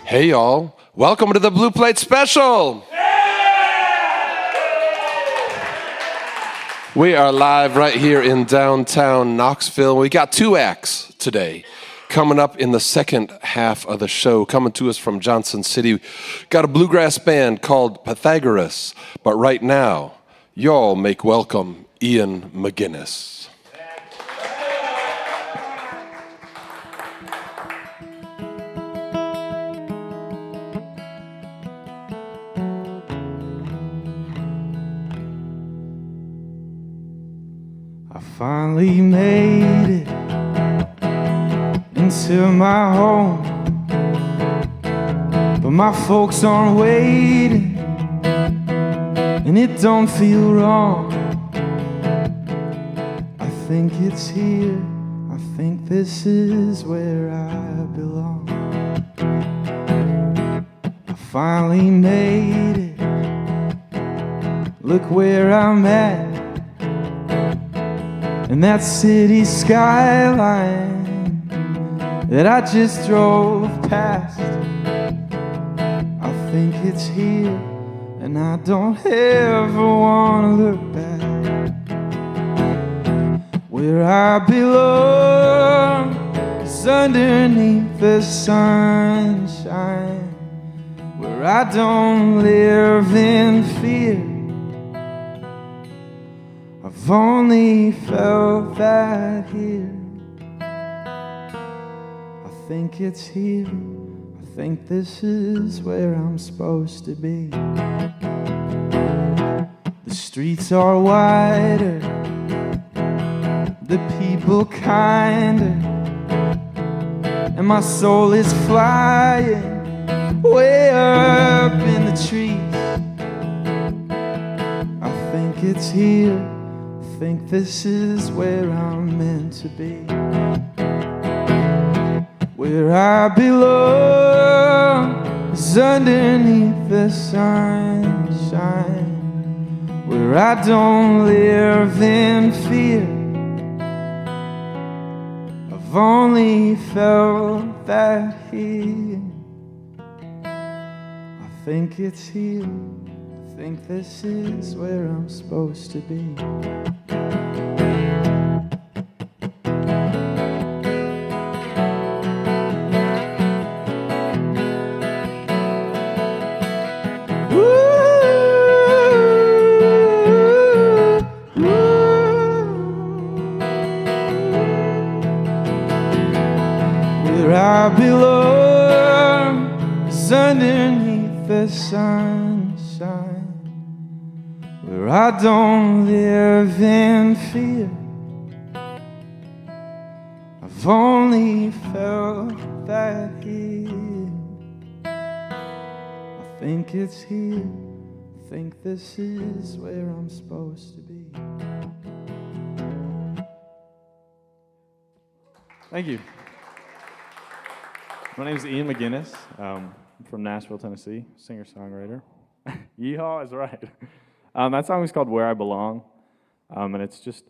Hey y'all, welcome to the Blue Plate Special. We are live right here in downtown Knoxville. We got two acts today coming up in the second half of the show. Coming to us from Johnson City, got a bluegrass band called Pythagoras. But right now, y'all make welcome Ian MacGinnis. I finally made it into my home, but my folks aren't waiting, and it don't feel wrong. I think it's here, I think this is where I belong. I finally made it, look where I'm at. And that city skyline that I just drove past, I think it's here, and I don't ever want to look back. Where I belong is underneath the sunshine, where I don't live in fear. I've only felt that here. I think it's here, I think this is where I'm supposed to be. The streets are wider, the people kinder, and my soul is flying way up in the trees. I think it's here, I think this is where I'm meant to be. Where I belong is underneath the sunshine, where I don't live in fear. I've only felt that here. I think it's here, I think this is where I'm supposed to be. Where I belong is underneath the sunshine, where I don't live in fear. I've only felt that here. I think it's here, I think this is where I'm supposed to be. Thank you. My name is Ian MacGinnis. I'm from Nashville, Tennessee, singer-songwriter. Yeehaw is right. That song is called Where I Belong, and it's just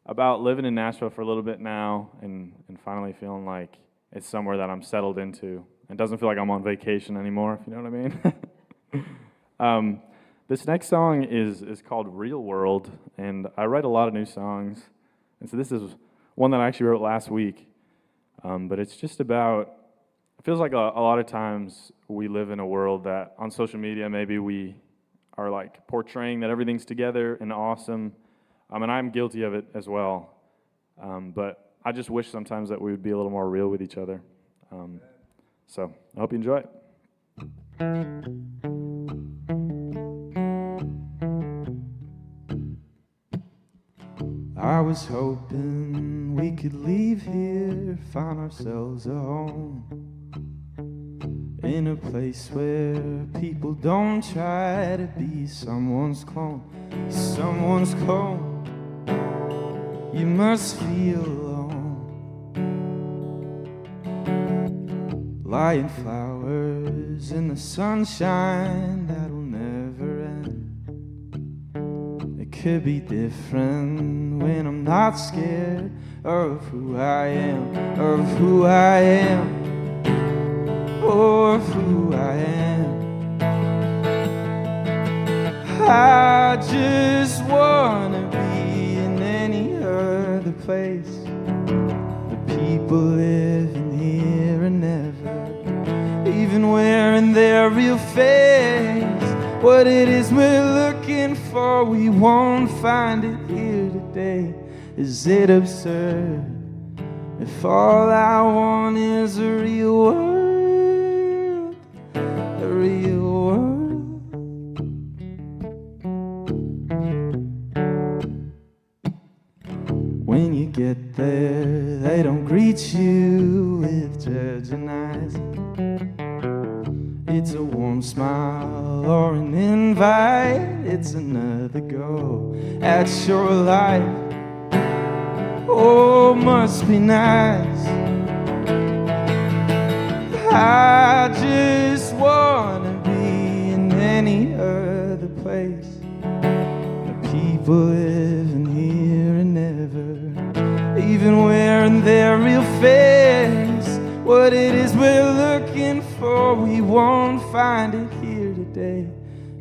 about living in Nashville for a little bit now and finally feeling like it's somewhere that I'm settled into and doesn't feel like I'm on vacation anymore, if you know what I mean. This next song is called Real World, and I write a lot of new songs, and so this is one that I actually wrote last week, but it's just about, it feels like a lot of times we live in a world that on social media maybe we are like portraying that everything's together and awesome, and I'm guilty of it as well, but I just wish sometimes that we would be a little more real with each other. So I hope you enjoy it. I was hoping we could leave here, find ourselves a home, in a place where people don't try to be someone's clone. Someone's clone, you must feel alone. Lying flowers in the sunshine that'll never end. It could be different when I'm not scared of who I am, of who I am. of who I am. I just wanna be in any other place. The people living here are never even wearing their real face. What it is we're looking for, we won't find it here today. Is it absurd if all I want is a real world, a real world? When you get there, they don't greet you with judging eyes. It's a warm smile or an invite. It's another go at your life. Oh, must be nice. I just wanna be in any other place. The people living here are never even wearing their real face. What it is we're looking for, we won't find it here today.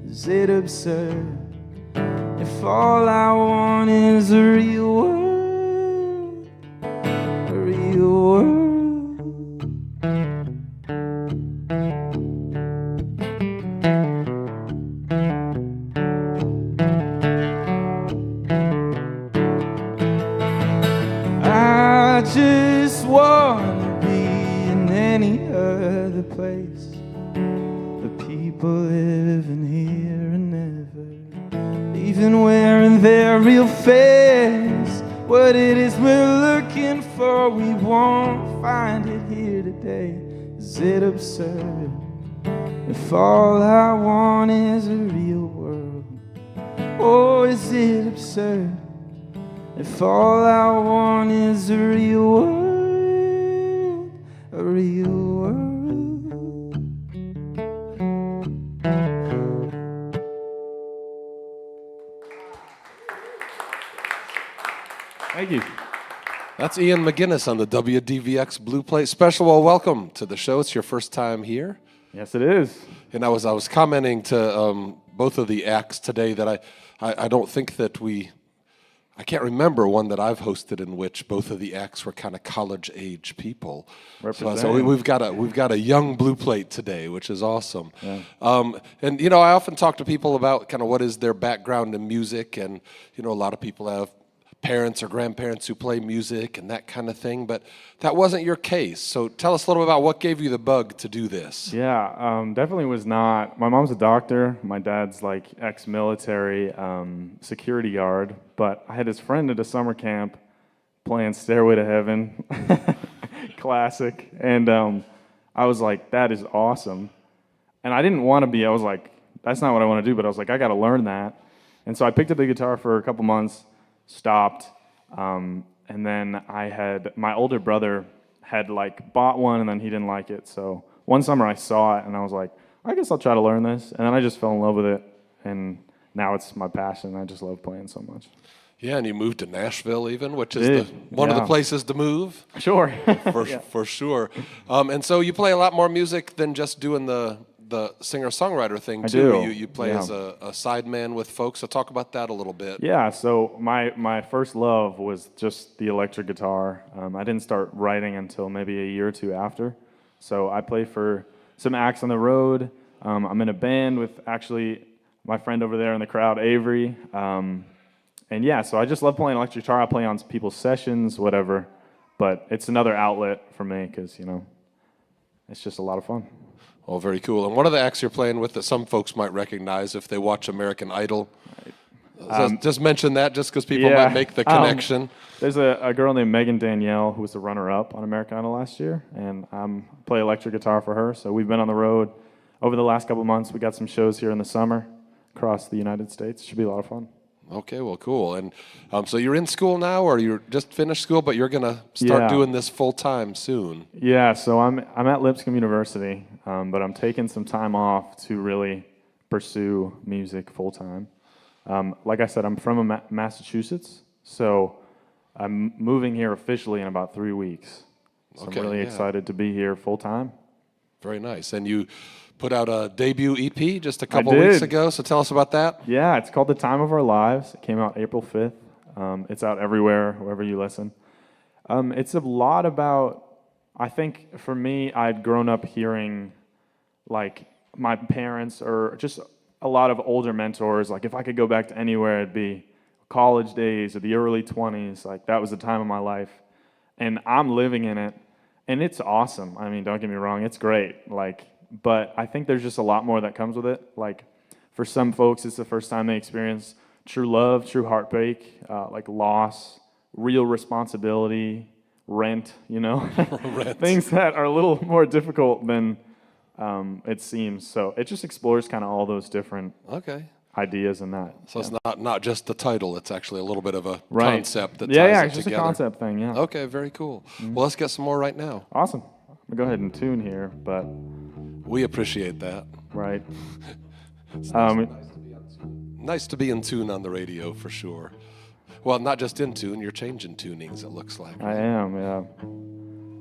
Is it absurd if all I want is a real world, a real world? I just wanna be in any other place. The people living here are never even wearing their real face. What it is we're looking for, we won't find it here today. Is it absurd if all I want is a real world? Oh, is it absurd if all I want is a real world, a real world? Thank you. That's Ian MacGinnis on the WDVX Blue Plate Special. Well, welcome to the show. It's your first time here. Yes, it is. And I was commenting to both of the acts today that I don't think that I can't remember one that I've hosted in which both of the acts were kind of college-age people. So we've got a young Blue Plate today, which is awesome. Yeah. And you know, I often talk to people about kind of what is their background in music, and you know, a lot of people have parents or grandparents who play music and that kind of thing, but that wasn't your case. So tell us a little bit about what gave you the bug to do this. Yeah, definitely was not. My mom's a doctor. My dad's like ex-military security guard. But I had this friend at a summer camp playing Stairway to Heaven, classic. And I was like, that is awesome. And I didn't want to be. I was like, that's not what I want to do. But I was like, I got to learn that. And so I picked up the guitar for a couple months, stopped, and then my older brother had like bought one, and then he didn't like it. So one summer I saw it, and I was like, I guess I'll try to learn this. And then I just fell in love with it, and now it's my passion. I just love playing so much. Yeah, and you moved to Nashville even, which is one of the places to move. Sure. For sure. And so you play a lot more music than just doing the singer-songwriter thing, too. I do. You play as a sideman with folks, so talk about that a little bit. Yeah, so my first love was just the electric guitar. I didn't start writing until maybe a year or two after. So I play for some acts on the road. I'm in a band with actually my friend over there in the crowd, Avery. And yeah, so I just love playing electric guitar. I play on people's sessions, whatever. But it's another outlet for me because, you know, it's just a lot of fun. Oh, very cool. And one of the acts you're playing with that some folks might recognize if they watch American Idol. Just mention that just because people might make the connection. There's a girl named Megan Danielle who was the runner-up on American Idol last year, and I play electric guitar for her. So we've been on the road over the last couple of months. We got some shows here in the summer across the United States. Should be a lot of fun. Okay, well, cool. And so you're in school now, or you're just finished school, but you're going to start doing this full-time soon? Yeah, so I'm at Lipscomb University, but I'm taking some time off to really pursue music full-time. Like I said, I'm from Massachusetts, so I'm moving here officially in about 3 weeks. So I'm really excited to be here full-time. Very nice. And you put out a debut EP just a couple weeks ago, so tell us about that. Yeah, it's called The Time of Our Lives. It came out April 5th. It's out everywhere, wherever you listen. It's a lot about, I think for me, I'd grown up hearing like my parents or just a lot of older mentors, like if I could go back to anywhere, it'd be college days or the early 20s. Like that was the time of my life. And I'm living in it, and it's awesome. I mean, don't get me wrong, it's great. Like, but I think there's just a lot more that comes with it. Like for some folks, it's the first time they experience true love, true heartbreak, like loss, real responsibility, rent, you know, Rent. things that are a little more difficult than it seems. So it just explores kind of all those different ideas in that. So it's not just the title, it's actually a little bit of a Right. concept that ties Yeah, it it's just together. a concept thing, yeah. Okay, very cool. Well, let's get some more right now. Awesome. I'm going to go ahead and tune here, but, We appreciate that. right. Nice to be in tune on the radio, for sure. Well, not just in tune, you're changing tunings, it looks like. I am, yeah.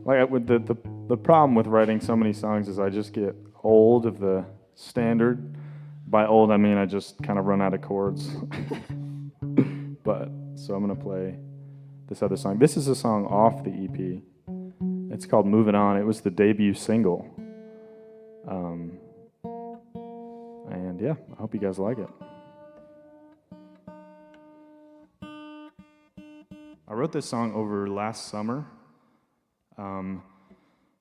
Like with the problem with writing so many songs is I just get old of the standard. By old, I mean I just kind of run out of chords. But so I'm gonna play this other song. This is a song off the EP. It's called "Moving On." It was the debut single. And yeah, I hope you guys like it. I wrote this song over last summer.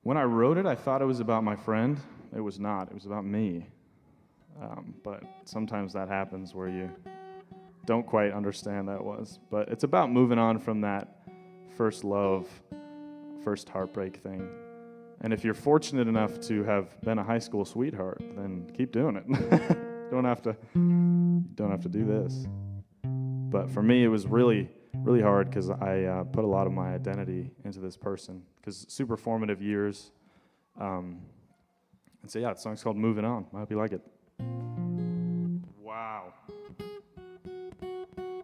When I wrote it, I thought it was about my friend. It was not. It was about me. But sometimes that happens where you don't quite understand that was. But it's about moving on from that first love, first heartbreak thing. And if you're fortunate enough to have been a high school sweetheart, then keep doing it. Don't have to do this. But for me, it was really hard because I put a lot of my identity into this person because super formative years. And so yeah, the song's called "Moving On." I hope you like it. Wow.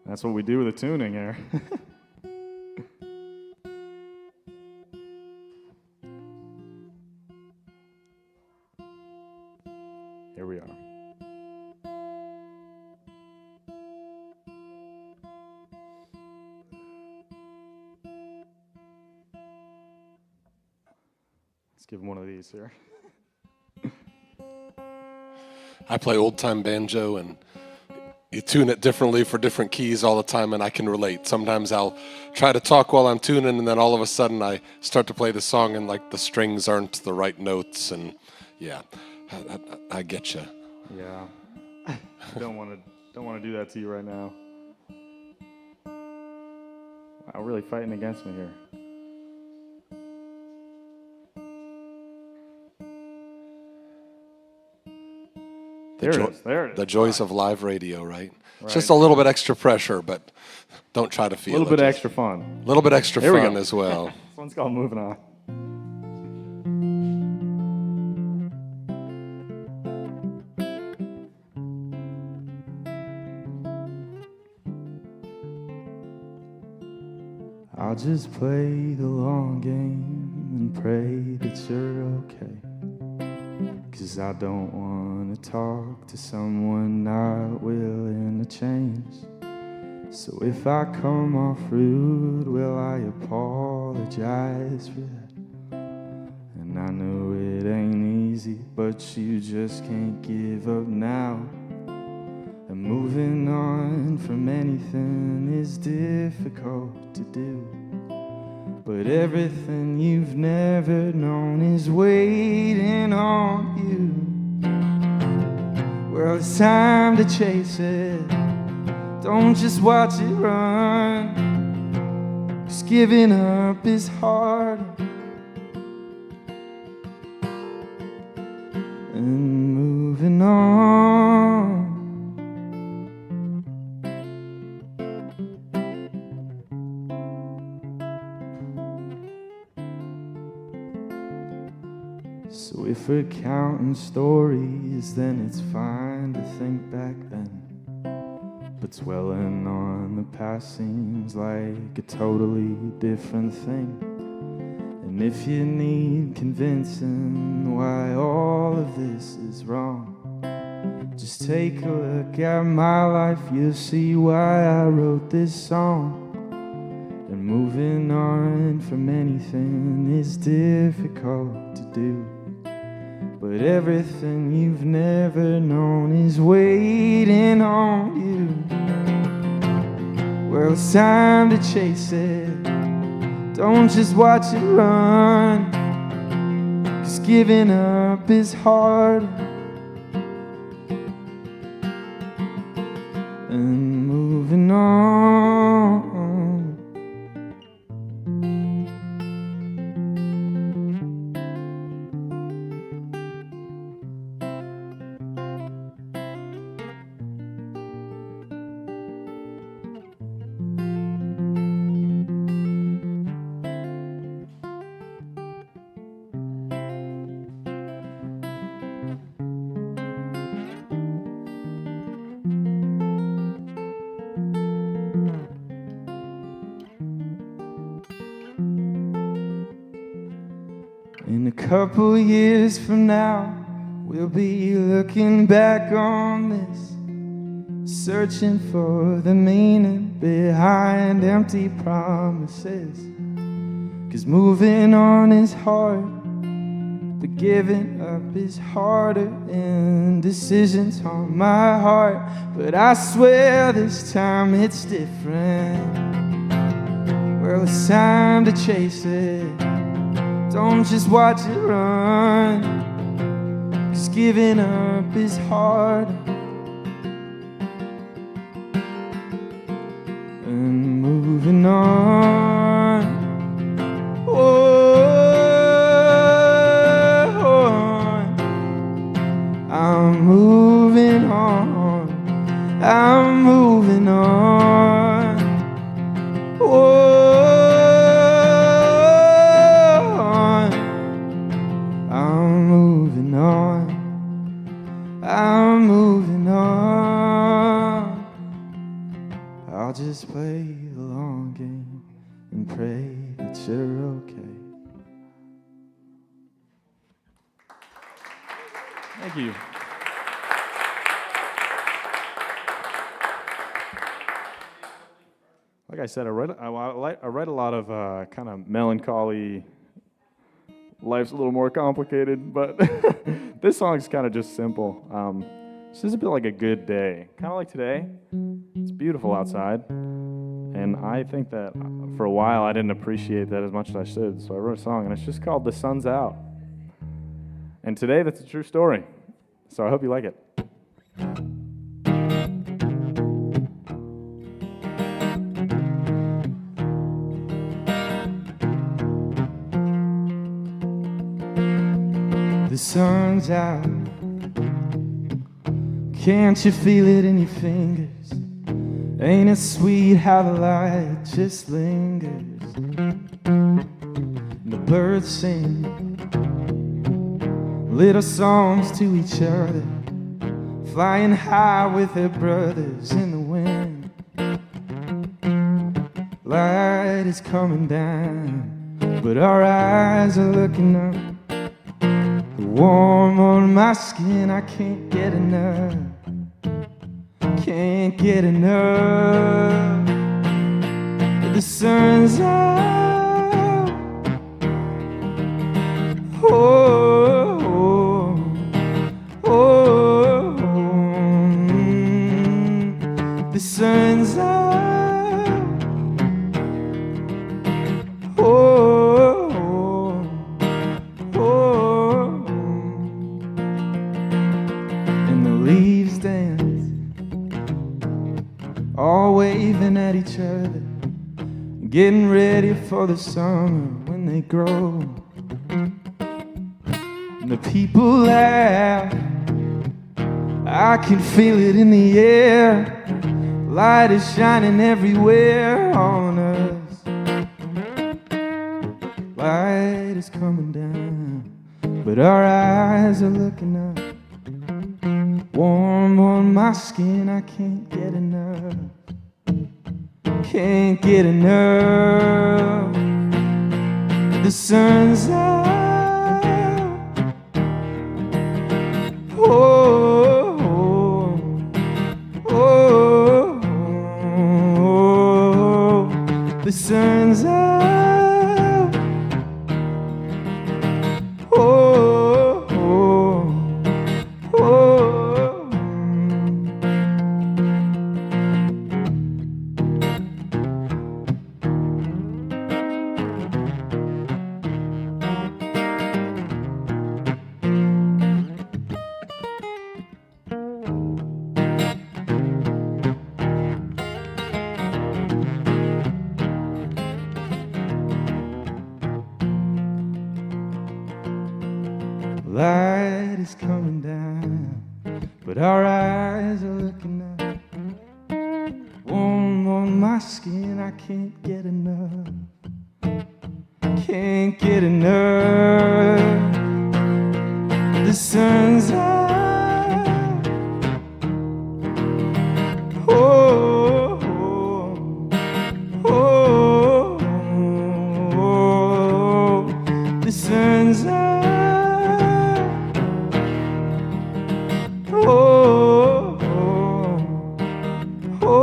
That's what we do with the tuning here. Here we are. Let's give him one of these here. I play old-time banjo, and you tune it differently for different keys all the time, and I can relate. Sometimes I'll try to talk while I'm tuning, and then all of a sudden I start to play the song, and like the strings aren't the right notes, and yeah, I get you. Yeah. Don't want to do that to you right now. Wow, really fighting against me here. There it is. The joys of live radio, right? It's just a little bit extra pressure, but don't try to feel it. A little bit extra fun. A little bit extra There we fun go. as well. This one's called "Moving On." I'll just play the long game and pray that you're okay. 'Cause I don't wanna talk to someone not willing to change. So if I come off rude, well, I apologize for that. And I know it ain't easy, but you just can't give up now. And moving on from anything is difficult to do. But everything you've never known is waiting on you. Well, it's time to chase it. Don't just watch it run. 'Cause giving up is hard. And moving on. So if we're counting stories, then it's fine to think back then. But dwelling on the past seems like a totally different thing. And And if you need convincing why all of this is wrong, just take a look at my life, you'll see why I wrote this song. And moving on from anything is difficult to do, but everything you've never known is waiting on you. Well, it's time to chase it, don't just watch it run, 'cause giving up is hard and moving on. In a couple years from now, we'll be looking back on this, searching for the meaning behind empty promises. 'Cause moving on is hard, but giving up is harder, and decisions haunt my heart. But I swear this time it's different. Well, it's time to chase it, don't just watch it run, 'cause giving up is hard and moving on. Oh, I'm moving on, I'm moving on. Oh, I'm moving on. I'll just play the long game and pray that you're okay. Thank you. Like I said, I read a lot of kind of melancholy. Life's a little more complicated, but this song's kind of just simple. This is a bit like a good day, kind of like today. It's beautiful outside, and I think that for a while I didn't appreciate that as much as I should, so I wrote a song, and it's just called "The Sun's Out." And today, that's a true story, so I hope you like it. The sun's out, can't you feel it in your fingers? Ain't it sweet how the light just lingers? And the birds sing little songs to each other, flying high with their brothers in the wind. Light is coming down, but our eyes are looking up. Warm on my skin, I can't get enough. Can't get enough. The sun's out. Oh, oh, oh, the sun's out. Oh, oh. And the leaves dance, all waving at each other, getting ready for the summer when they grow. And the people laugh, I can feel it in the air. Light is shining everywhere on us. Light is coming down, but our eyes are looking up. Warm on my skin, I can't get enough. Can't get enough. The The sun's out. Oh, oh, oh, oh, the sun's out. Oh, oh, oh. Light is coming down, but our eyes are looking up. Warm on my skin, I can't get enough. Can't get enough. The sun's out. Oh, oh, oh, oh, the sun's out. Oh, oh, oh.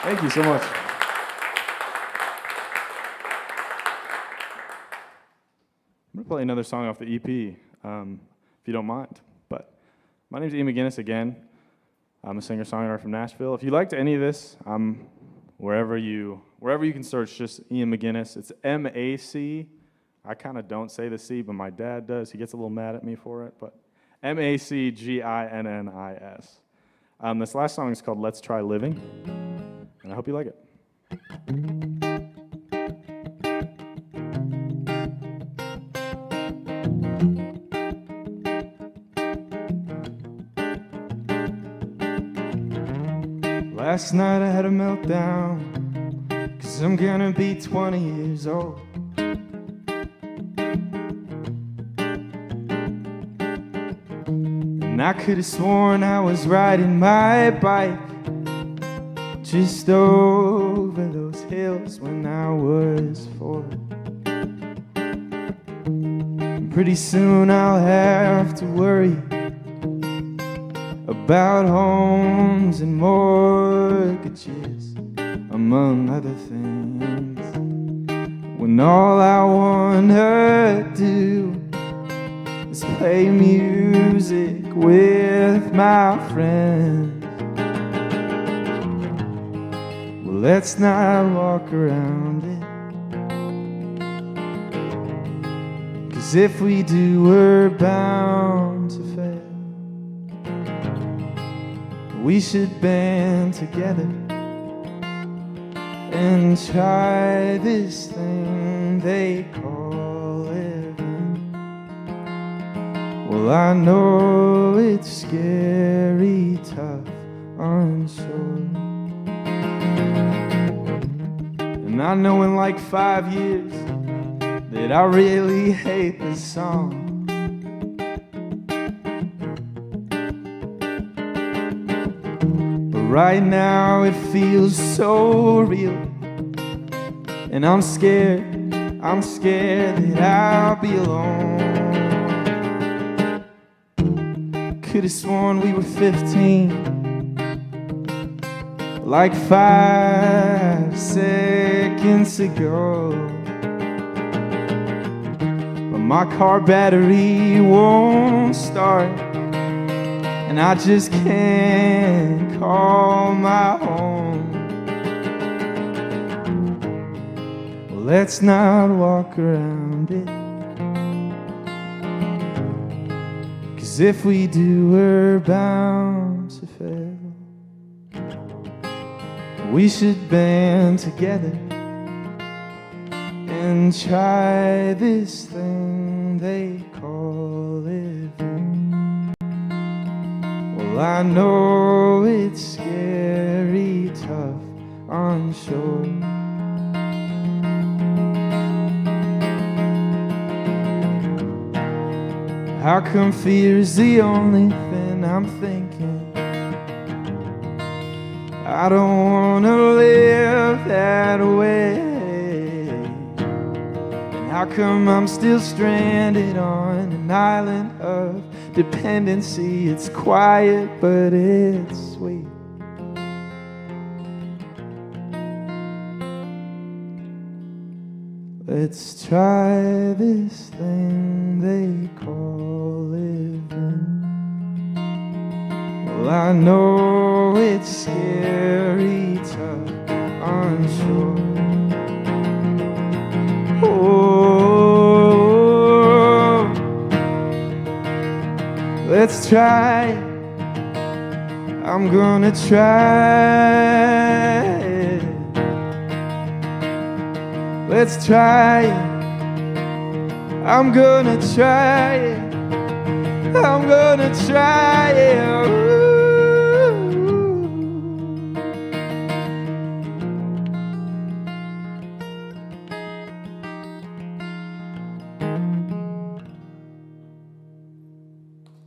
Thank you so much. I'm going to play another song off the EP, if you don't mind. But my name's Ian MacGinnis again. I'm a singer-songwriter from Nashville. If you liked any of this, I'm wherever you can search, just Ian MacGinnis. It's M-A-C. I kind of don't say the C, but my dad does. He gets a little mad at me for it, but M-A-C-G-I-N-N-I-S. This last song is called Let's Try Living, and I hope you like it. Last night I had a meltdown, 'cause I'm gonna be 20 years old. And I could have sworn I was riding my bike just over those hills when I was 4. And pretty soon I'll have to worry about homes and mortgages, among other things, when all I wanna do is play music with my friends. Well, let's not walk around it, 'cause if we do, we're bound to fail. We should band together and try this thing they call living. Well, I know it's scary, tough, unsure. And I know in like 5 years that I really hate this song. Right now it feels so real, and I'm scared that I'll be alone. Could've sworn we were 15, like 5 seconds ago. But my car battery won't start, and I just can't call my home. Well, let's not walk around it, 'cause if we do, we're bound to fail. We should band together and try this thing they call living. Well, I know it's scary, tough, unsure. How come fear's the only thing I'm thinking? I don't wanna live that way. And how come I'm still stranded on an island of dependency? It's quiet, but it's sweet. Let's try this thing they call living. Well, I know it's scary, tough, unsure. Oh, let's try. I'm gonna try. Let's try it. I'm gonna try it. I'm gonna try it. Ooh.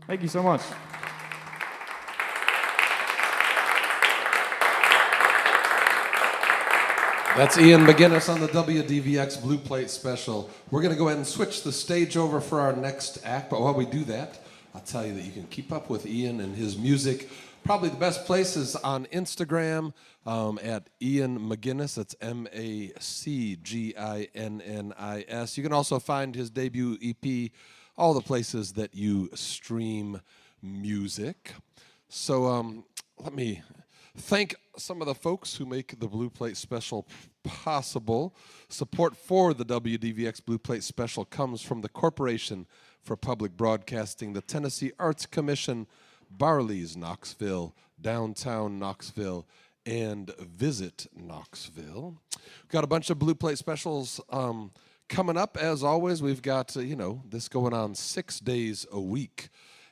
Thank you so much. That's Ian MacGinnis on the WDVX Blue Plate Special. We're going to go ahead and switch the stage over for our next act, but while we do that, I'll tell you that you can keep up with Ian and his music. Probably the best place is on Instagram at Ian MacGinnis. That's MacGinnis. You can also find his debut EP, all the places that you stream music. So let me thank some of the folks who make the Blue Plate Special possible. Support for the WDVX Blue Plate Special comes from the Corporation for Public Broadcasting, the Tennessee Arts Commission, Barley's Knoxville, Downtown Knoxville, and Visit Knoxville. We've got a bunch of Blue Plate Specials coming up. As always, we've got, this going on 6 days a week.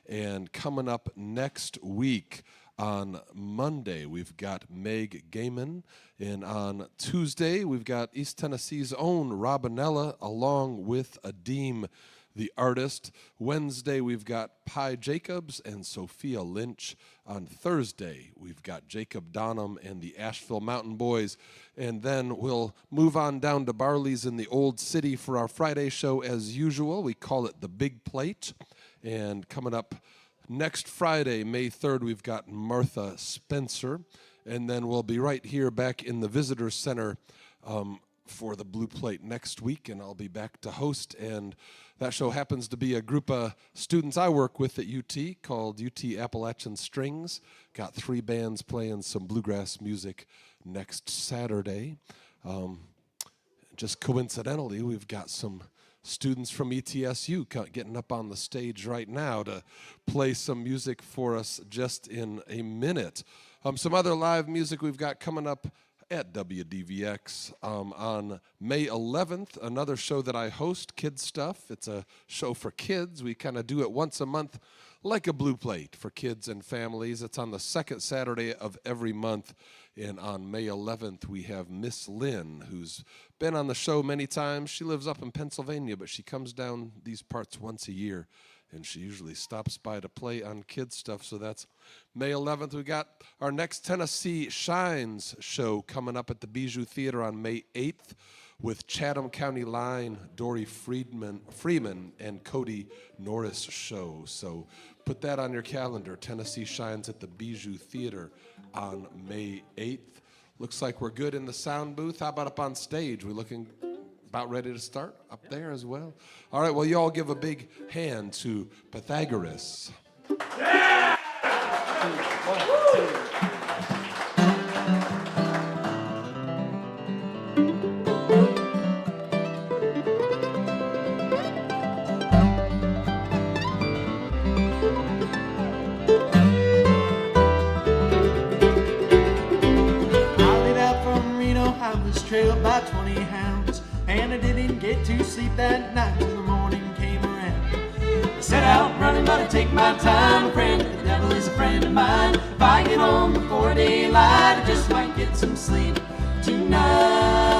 And coming up next week, on Monday, we've got Meg Gaiman, and on Tuesday, we've got East Tennessee's own Robinella, along with Adeem, the artist. Wednesday, we've got Pi Jacobs and Sophia Lynch. On Thursday, we've got Jacob Donham and the Asheville Mountain Boys. And then we'll move on down to Barley's in the Old City for our Friday show as usual. We call it the Big Plate. And coming up next Friday, May 3rd, we've got Martha Spencer, and then we'll be right here back in the Visitor Center for the Blue Plate next week, and I'll be back to host, and that show happens to be a group of students I work with at UT called UT Appalachian Strings. Got 3 bands playing some bluegrass music next Saturday. Just coincidentally, we've got some students from ETSU getting up on the stage right now to play some music for us just in a minute. Some other live music we've got coming up at WDVX on May 11th, another show that I host, Kids Stuff. It's a show for kids. We kind of do it once a month like a Blue Plate for kids and families. It's on the second Saturday of every month. And on May 11th, we have Miss Lynn, who's been on the show many times. She lives up in Pennsylvania, but she comes down these parts once a year, and she usually stops by to play on Kids Stuff. So that's May 11th. We got our next Tennessee Shines show coming up at the Bijou Theater on May 8th with Chatham County Line, Dory Freeman, and Cody Norris show. So put that on your calendar. Tennessee Shines at the Bijou Theater on May 8th. Looks like we're good in the sound booth. How about up on stage? We're looking about ready to start up there as well. All right, well, you all give a big hand to Pythagoras. Yeah! 1, 2. Trailed by 20 hounds, and I didn't get to sleep that night till the morning came around. I set out running, but I take my time, friend. The devil is a friend of mine. If I get home before daylight, I just might get some sleep tonight.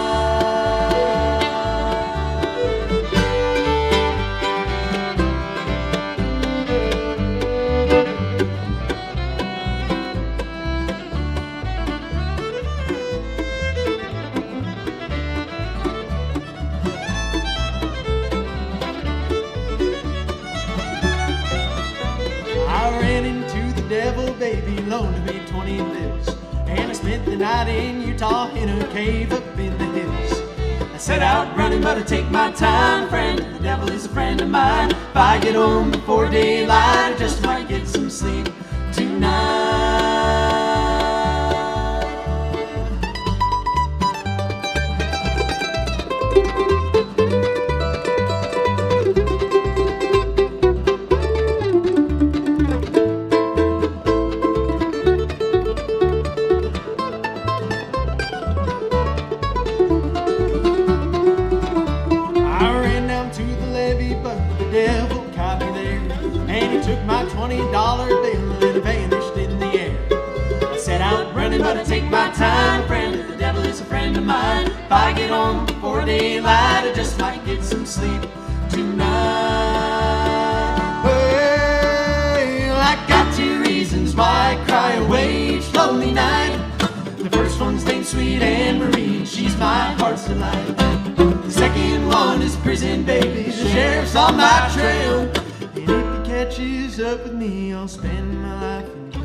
devil baby loaned me 20 bills. And I spent the night in Utah in a cave up in the hills. I set out running, but I take my time, friend. The devil is a friend of mine. If I get home before daylight, I just might get some sleep tonight. $20 bill and it vanished in the air. I set out running, but I take my time, friend. The devil is a friend of mine. If I get home before daylight, I just might get some sleep tonight. Well, I got 2 reasons why I cry away each lonely night. The first one's named Sweet Anne Marie, she's my heart's delight. The second one is prison baby, the sheriff's on my trail. And if he catches up with me, I'll spend my life in jail.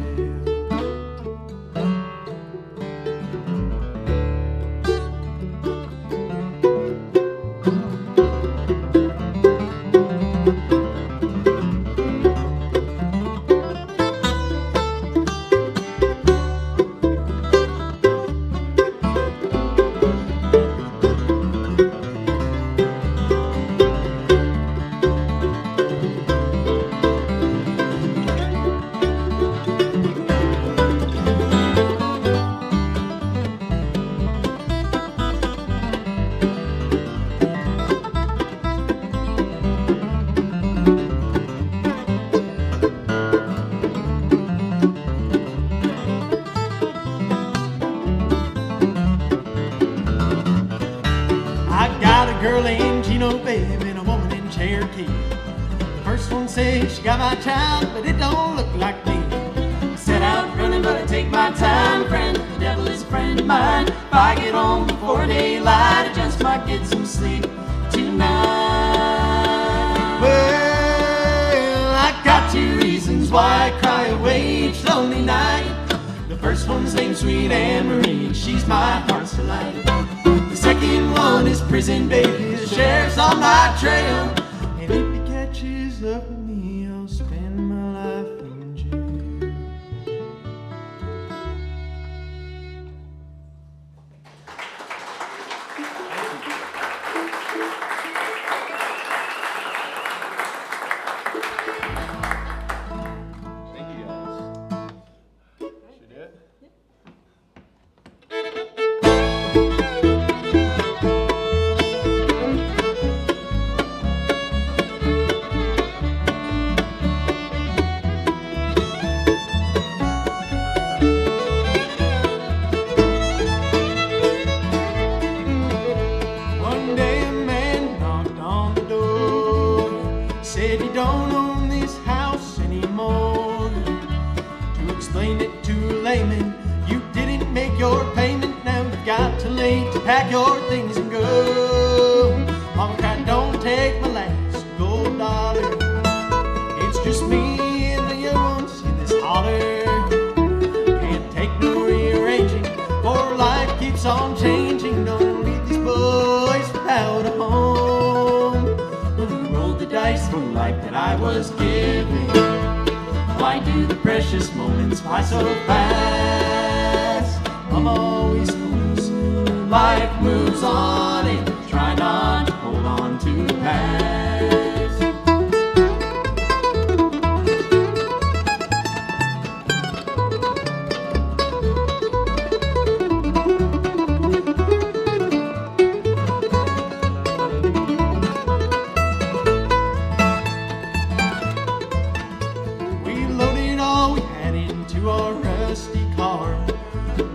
She got my child, but it don't look like me. I set out running, but I take my time, friend. The devil is a friend of mine. If I get home before daylight, I just might get some sleep tonight. Well, I got 2 reasons why I cry away each lonely night. The first one's named Sweet Anne Marie, and she's my heart's delight. The second one is prison baby, the sheriff's on my trail. And if he catches up with me, I'll spend my life in jail. Thank you guys. Should we do it? Don't own this house anymore. To explain it to a layman, you didn't make your payment. Now you've got to late to pack your things and go. Mama cried, don't take my last gold dollar. It's just me and the young ones in this holler. Can't take no rearranging, for life keeps on changing. Don't leave these boys without a home. Dice for life that I was given. Why do the precious moments fly so fast? I'm always foolish. Life moves on and try not to hold on to the past.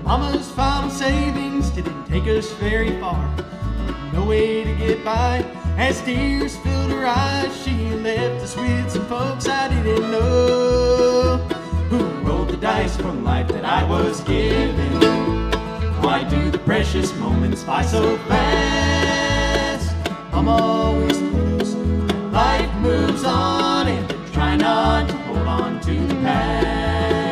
Mama's final savings didn't take us very far. No way to get by. As tears filled her eyes, she left us with some folks I didn't know, who rolled the dice for life that I was given. Why do the precious moments fly so fast? I'm always loose. Life moves on and try not to hold on to the past.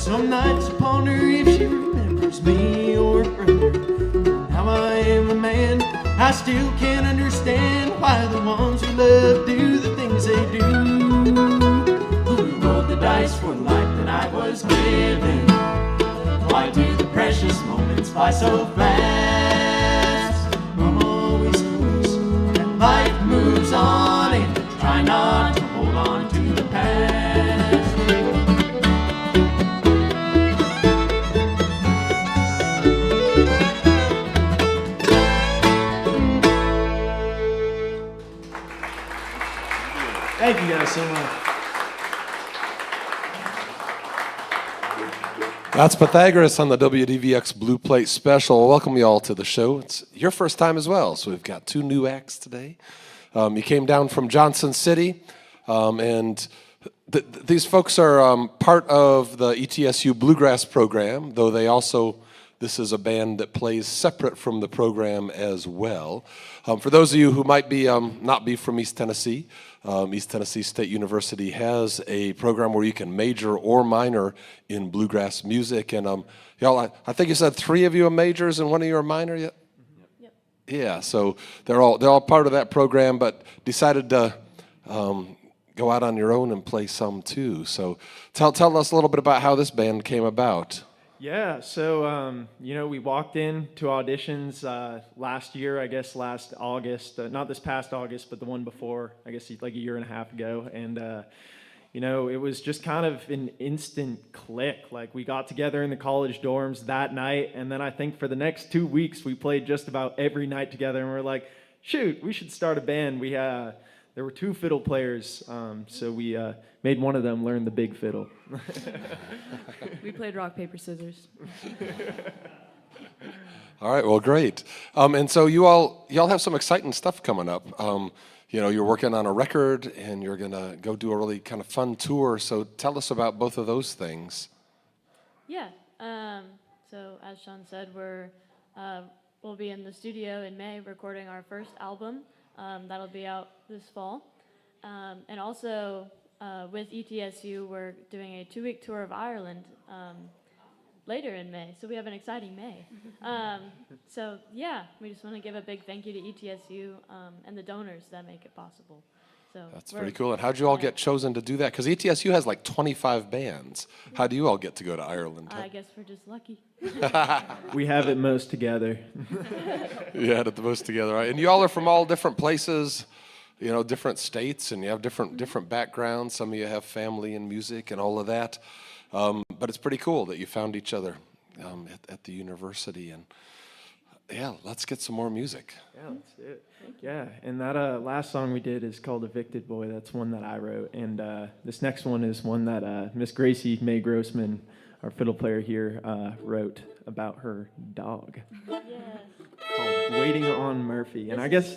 Some nights I ponder if she remembers me or a brother. Now I am a man, I still can't understand why the ones who love do the things they do. Who rolled the dice for the life that I was given? Why do the precious moments fly so fast? I'm always close, and life moves on, and try not to hold on to the past. Thank you guys so much. That's Pythagoras on the WDVX Blue Plate Special. Welcome you all to the show. It's your first time as well, so we've got two new acts today. You came down from Johnson City, and these folks are part of the ETSU Bluegrass program, though this is a band that plays separate from the program as well. For those of you who might be not be from East Tennessee State University has a program where you can major or minor in bluegrass music. And y'all, I think you said 3 of you are majors and 1 of you are minor yet? Yep. Yeah, so they're all part of that program, but decided to go out on your own and play some too. So tell us a little bit about how this band came about. Yeah, so, we walked in to auditions last year, I guess last August, not this past August, but the one before, I guess like a year and a half ago. And, it was just kind of an instant click. Like, we got together in the college dorms that night, and then I think for the next 2 weeks, we played just about every night together, and we're like, shoot, we should start a band. There were 2 fiddle players, so we made one of them learn the big fiddle. We played rock, paper, scissors. All right, well, great. And so y'all have some exciting stuff coming up. You're working on a record, and you're gonna go do a really kind of fun tour. So tell us about both of those things. Yeah. So as Sean said, we'll be in the studio in May recording our first album. That'll be out this fall. And also with ETSU, we're doing a 2-week tour of Ireland later in May. So we have an exciting May. So yeah, we just want to give a big thank you to ETSU and the donors that make it possible. So that's pretty cool. And how'd you all get chosen to do that? Because ETSU has like 25 bands. How do you all get to go to Ireland? I guess we're just lucky. We have it most together. You had it the most together, right? And you all are from all different places, different states, and you have different backgrounds. Some of you have family in music and all of that. But it's pretty cool that you found each other at the university. And yeah, let's get some more music. Yeah, let's do it. Yeah, and that last song we did is called Evicted Boy. That's one that I wrote. And this next one is one that Miss Gracie Mae Grossman, our fiddle player here, wrote about her dog. Yeah. Called Waiting on Murphy. And I guess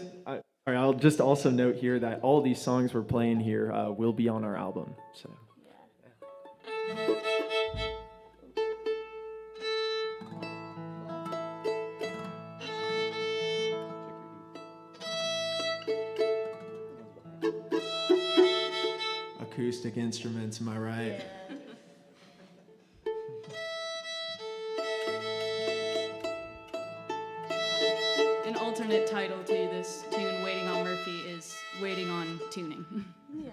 I'll just also note here that all these songs we're playing here will be on our album. So. Acoustic instruments, am I right? An alternate title to this tune, Waiting on Murphy, is Waiting on Tuning. Yeah.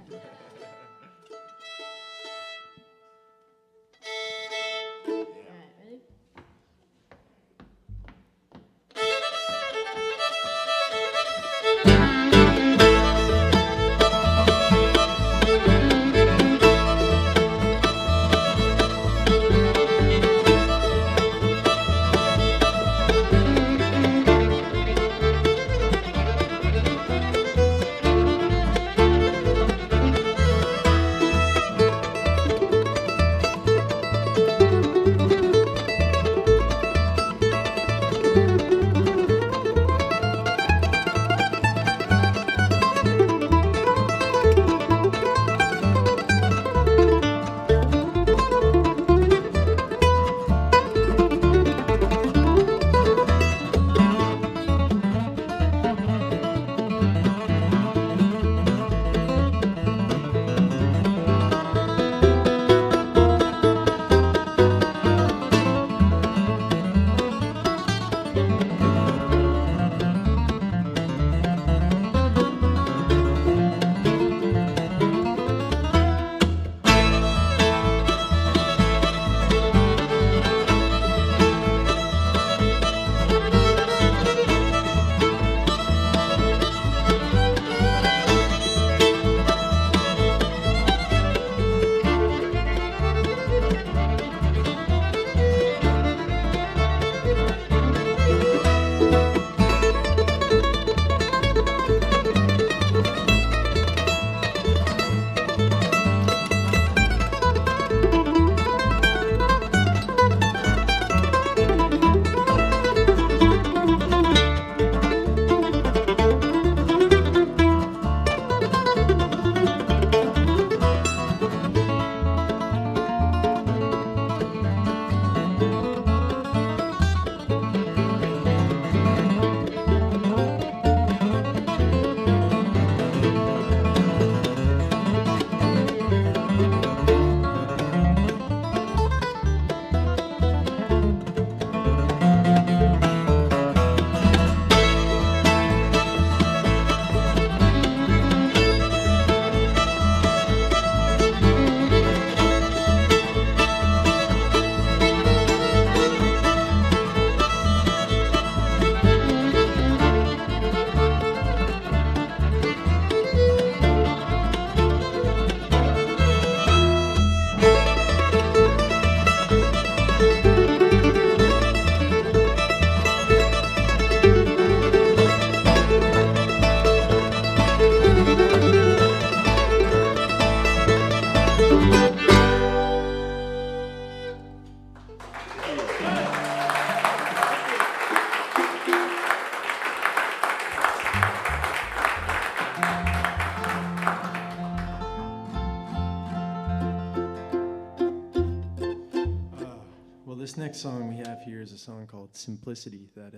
This next song we have here is a song called Simplicity that,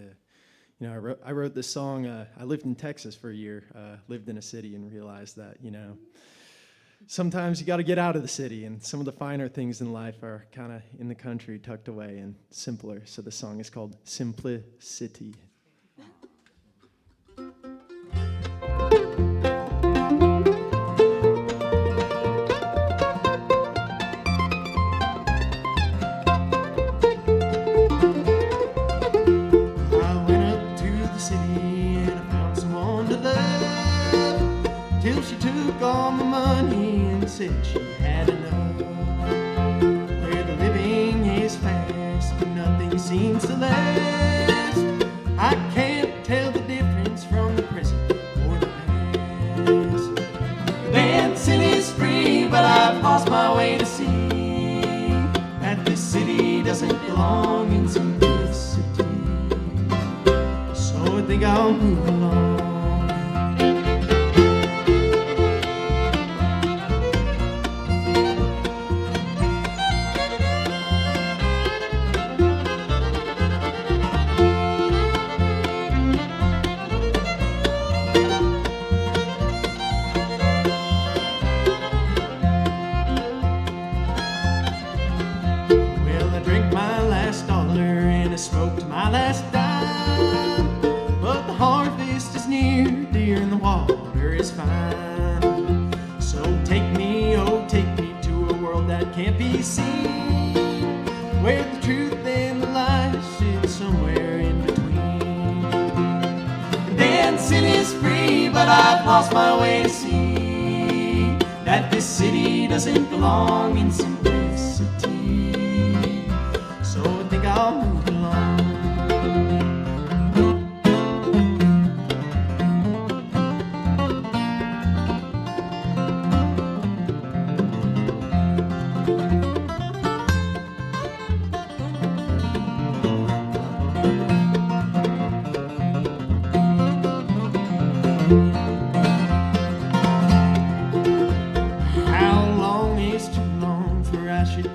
I wrote this song. I lived in Texas for a year, lived in a city and realized that, sometimes you got to get out of the city and some of the finer things in life are kind of in the country, tucked away and simpler. So the song is called Simplicity. Said she had enough. Where the living is fast, but nothing seems to last. I can't tell the difference from the present or the past. Dancing is free, but I've lost my way to see that this city doesn't belong in simplicity. So I think I'll move along. Can't be seen, where the truth and the lies sit somewhere in between. Dancing is free, but I've lost my way to see that this city doesn't belong in simplicity. So I think I'll move along.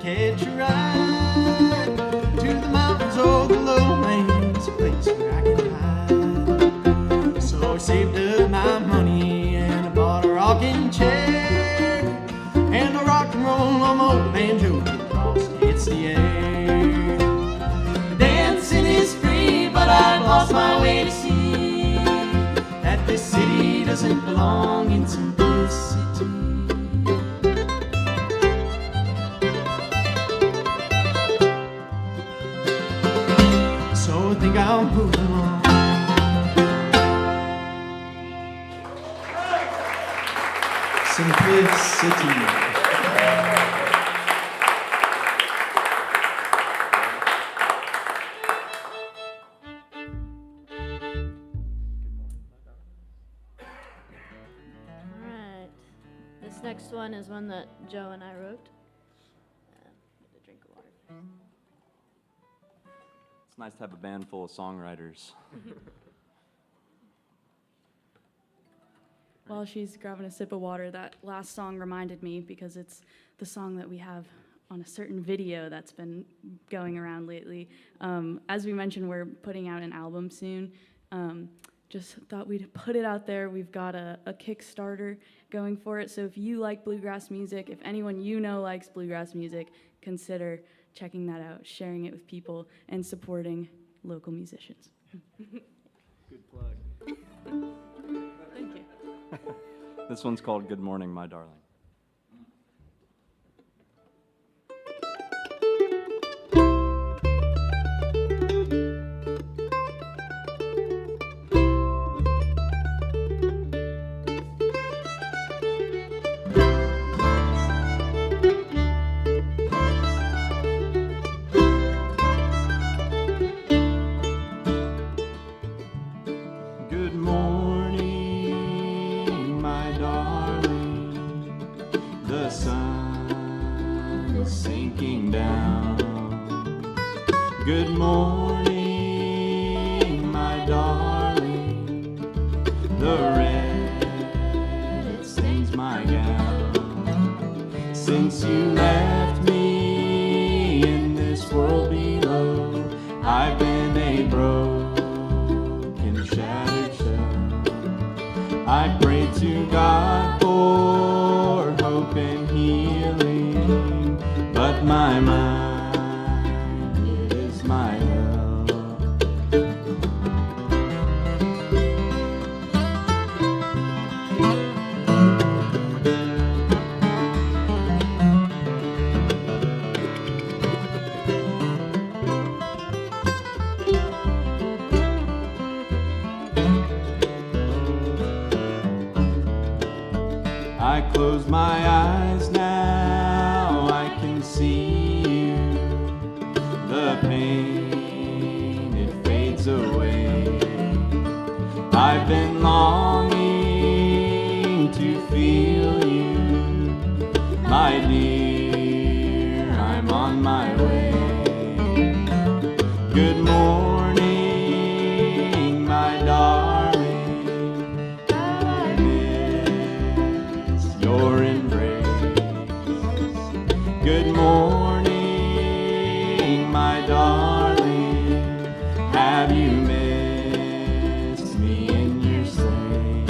Catch a ride to the mountains or the lowlands, a place where I can hide. So I saved up my money and I bought a rocking chair and a rock and roll on my old banjo across hits the air. Dancing is free, but I've lost my way to see that this city doesn't belong in simplicity. I think I'll move along. Simplicity. All right. This next one is one that Joe and I wrote. Get a drink of water first. It's nice to have a band full of songwriters. While she's grabbing a sip of water, that last song reminded me because it's the song that we have on a certain video that's been going around lately. As we mentioned, we're putting out an album soon. Just thought we'd put it out there. We've got a Kickstarter going for it. So if you like bluegrass music, if anyone you know likes bluegrass music, consider checking that out, sharing it with people, and supporting local musicians. Good plug. Thank you. This one's called Good Morning, My Darling. Good morning, my darling. The red stains my gown. Since you left me in this world below, I pray to God for hope and healing, but my mind is my hell. I close my eyes now, I can see you. The pain, it fades away. I've been longing to feel you, my dear, I'm on my way. Good morning, my darling, I miss your embrace. Good morning, my darling, have you missed me in your sleigh?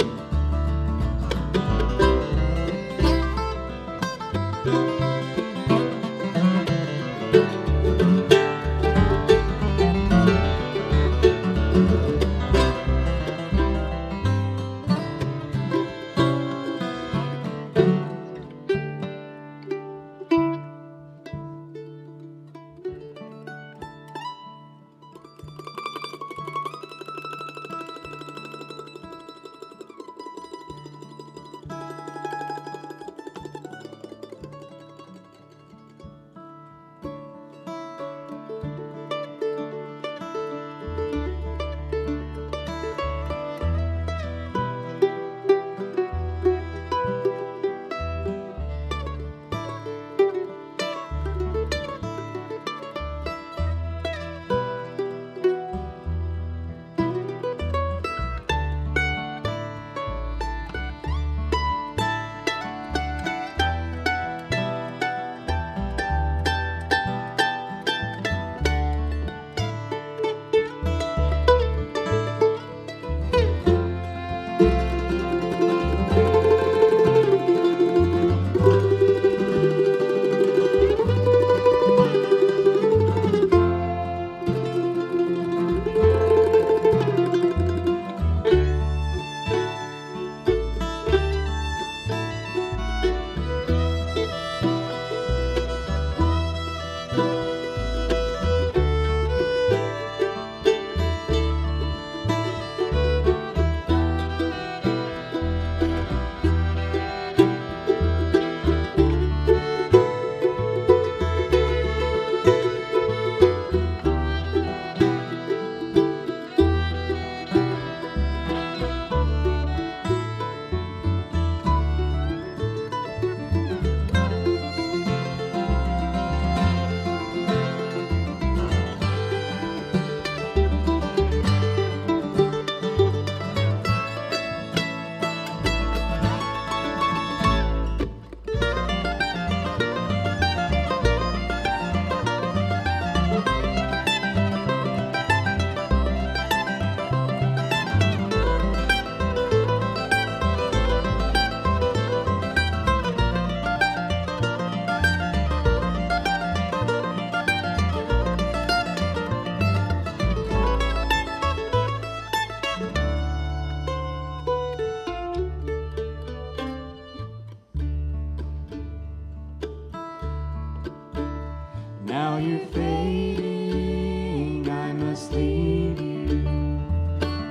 Now you're fading, I must leave you.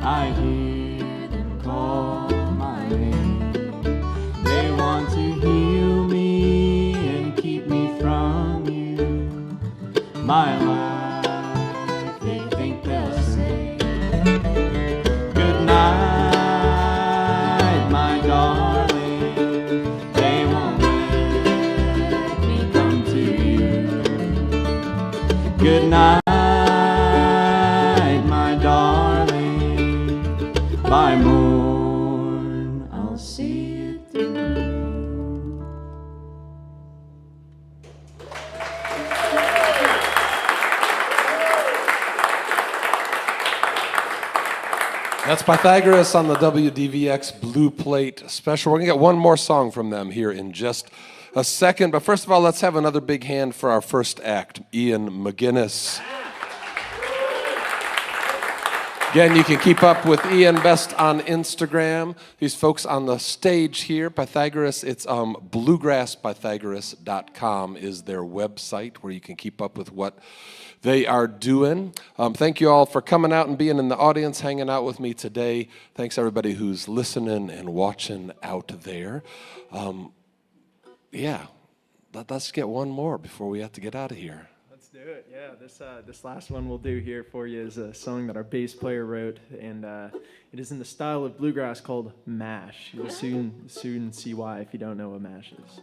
I hear them call my name. They want to heal me and keep me from you. My life, they think they'll say. Good night, my darling. They won't let me come to you. Good night, my darling. By morn, I'll see it through. That's Pythagoras on the WDVX Blue Plate Special. We're going to get one more song from them here in just a second. But first of all, let's have another big hand for our first act, Ian MacGinnis. Again, you can keep up with Ian best on Instagram. These folks on the stage here, Pythagoras, it's bluegrasspythagoras.com is their website where you can keep up with what they are doing. Thank you all for coming out and being in the audience, hanging out with me today. Thanks everybody who's listening and watching out there. Let's get one more before we have to get out of here. Let's do it. Yeah, this last one we'll do here for you is a song that our bass player wrote, and it is in the style of bluegrass called mash. You'll soon see why if you don't know what mash is.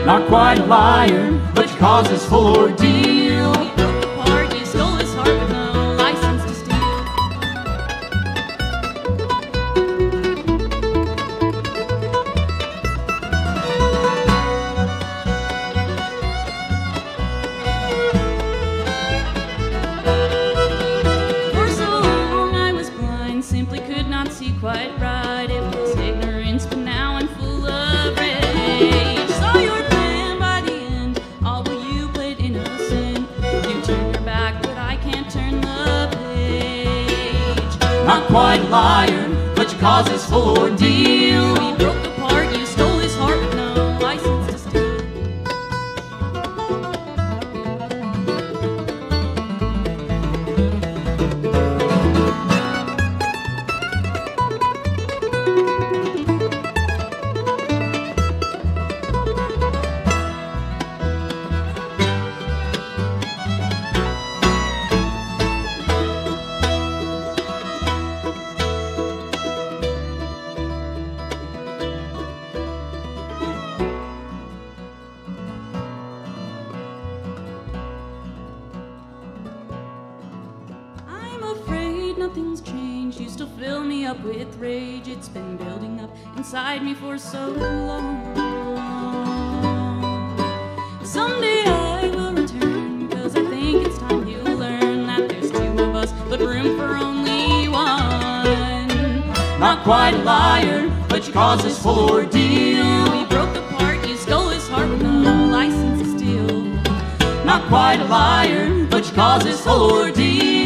Not quite a liar, but your cause is full ordeal. You broke apart, you stole his heart with no license to steal. For so long I was blind, simply could not see quite right. It was ignorance, but now I'm full of rage. Saw your not quite a liar, but your cause is full ordeal. We broke apart, you stole his heart with no license to steal. Nothing's changed, you still fill me up with rage. It's been building up inside me for so long. Someday I will return, cause I think it's time you learn that there's two of us, but room for only one. Not quite a liar, but your cause is full ordeal. We broke apart, you stole his heart with no license to steal. Not quite a liar, but your cause is full ordeal.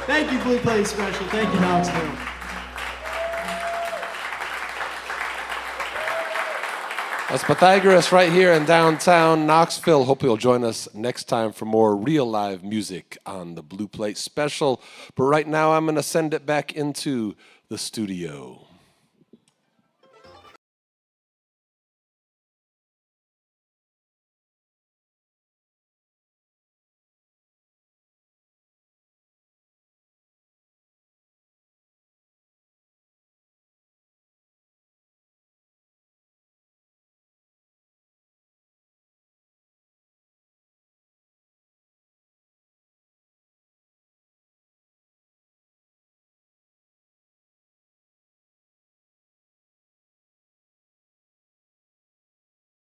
Thank you, Blue Plate Special. Thank you, Knoxville. That's Pythagoras right here in downtown Knoxville. Hope you'll join us next time for more real live music on the Blue Plate Special. But right now, I'm going to send it back into the studio.